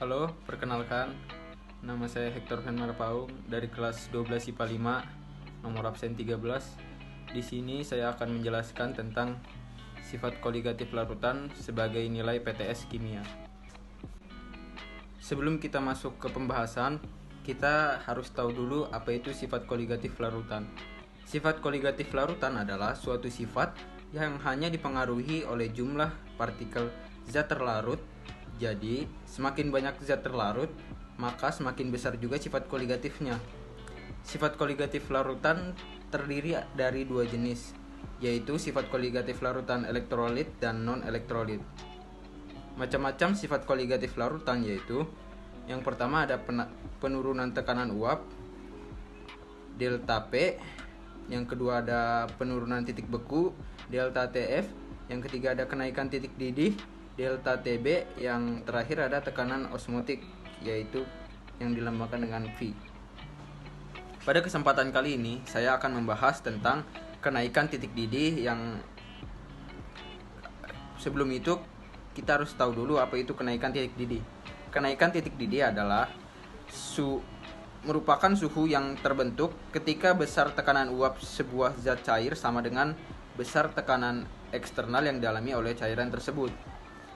Halo, perkenalkan. Nama saya Hector Henmar Paung dari kelas 12 IPA 5, nomor absen 13. Di sini saya akan menjelaskan tentang sifat koligatif larutan sebagai nilai PTS kimia. Sebelum kita masuk ke pembahasan, kita harus tahu dulu apa itu sifat koligatif larutan. Sifat koligatif larutan adalah suatu sifat yang hanya dipengaruhi oleh jumlah partikel zat terlarut. Jadi, semakin banyak zat terlarut, maka semakin besar juga sifat koligatifnya. Sifat koligatif larutan terdiri dari dua jenis, yaitu sifat koligatif larutan elektrolit dan non-elektrolit. Macam-macam sifat koligatif larutan yaitu yang pertama ada penurunan tekanan uap, delta P. Yang kedua ada penurunan titik beku, delta TF. Yang ketiga ada kenaikan titik didih, delta TB. Yang terakhir ada tekanan osmotik, yaitu yang dilambangkan dengan V. Pada kesempatan kali ini saya akan membahas tentang kenaikan titik didih. Yang sebelum itu kita harus tahu dulu apa itu kenaikan titik didih. Kenaikan titik didih adalah merupakan suhu yang terbentuk ketika besar tekanan uap sebuah zat cair sama dengan besar tekanan eksternal yang dialami oleh cairan tersebut.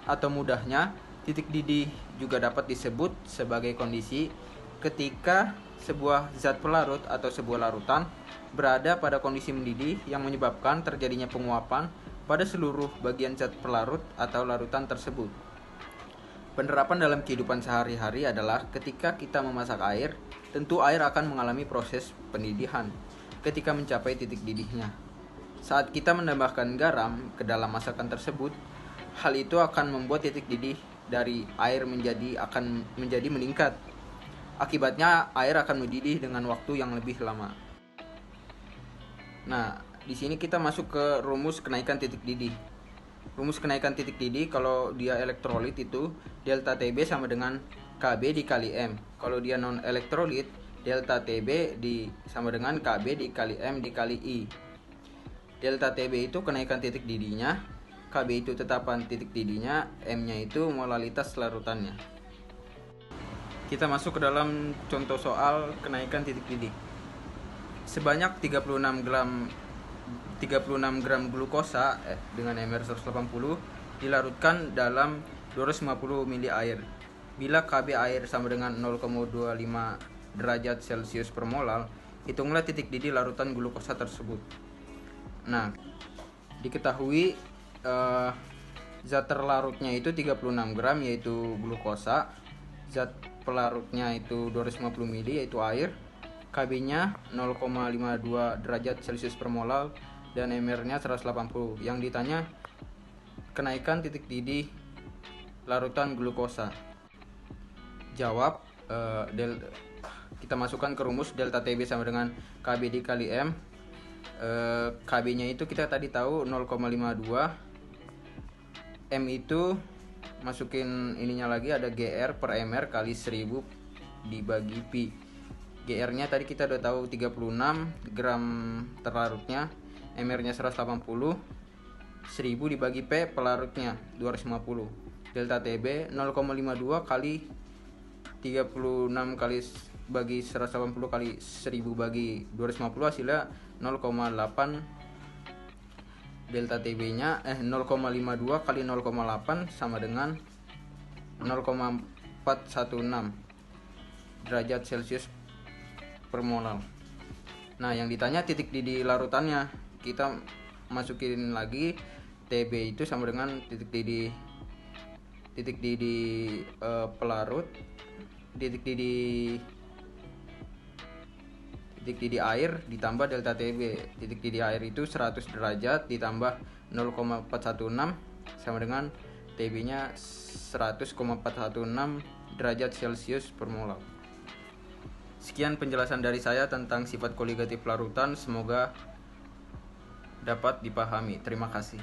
Atau mudahnya, titik didih juga dapat disebut sebagai kondisi ketika sebuah zat pelarut atau sebuah larutan berada pada kondisi mendidih yang menyebabkan terjadinya penguapan pada seluruh bagian zat pelarut atau larutan tersebut. Penerapan dalam kehidupan sehari-hari adalah ketika kita memasak air, tentu air akan mengalami proses pendidihan ketika mencapai titik didihnya. Saat kita menambahkan garam ke dalam masakan tersebut, hal itu akan membuat titik didih dari air akan menjadi meningkat. Akibatnya air akan mendidih dengan waktu yang lebih lama. Nah, di sini kita masuk ke rumus kenaikan titik didih. Rumus kenaikan titik didih kalau dia elektrolit itu delta TB sama dengan KB dikali M. Kalau dia non elektrolit, delta TB sama dengan KB dikali M dikali I. Delta TB itu kenaikan titik didihnya, KB itu tetapan titik didihnya, M-nya itu molalitas larutannya. Kita masuk ke dalam contoh soal kenaikan titik didih. Sebanyak 36 gram glukosa dengan MR 180 dilarutkan dalam 250 ml air. Bila KB air sama dengan 0,25 derajat Celcius per molal, hitunglah titik didih larutan glukosa tersebut. Nah, diketahui zat terlarutnya itu 36 gram yaitu glukosa, zat pelarutnya itu 250 ml yaitu air, KB-nya 0,52 derajat Celcius per molal, dan MR-nya 180. Yang ditanya kenaikan titik didih larutan glukosa. Jawab, kita masukkan ke rumus delta TB sama dengan KB dikali M. KB-nya itu kita tadi tahu 0,52. M itu masukin ininya lagi ada GR per MR kali 1000 dibagi Pi. GR-nya tadi kita udah tahu 36 gram terlarutnya, MR-nya 180, 1000 dibagi P pelarutnya 250. Delta TB 0,52 kali 36 kali bagi 180 kali 1000 bagi 250 hasilnya 0,8. Delta TB-nya 0,52 kali 0,8 sama dengan 0,416 derajat Celcius per molal. Nah, yang ditanya titik didih larutannya, kita masukin lagi TB itu sama dengan titik didih pelarut, titik didih air ditambah delta TB. Titik didih air itu 100 derajat ditambah 0,416 sama dengan TB-nya 100,416 derajat Celcius per molal. Sekian penjelasan dari saya tentang sifat koligatif larutan, semoga dapat dipahami. Terima kasih.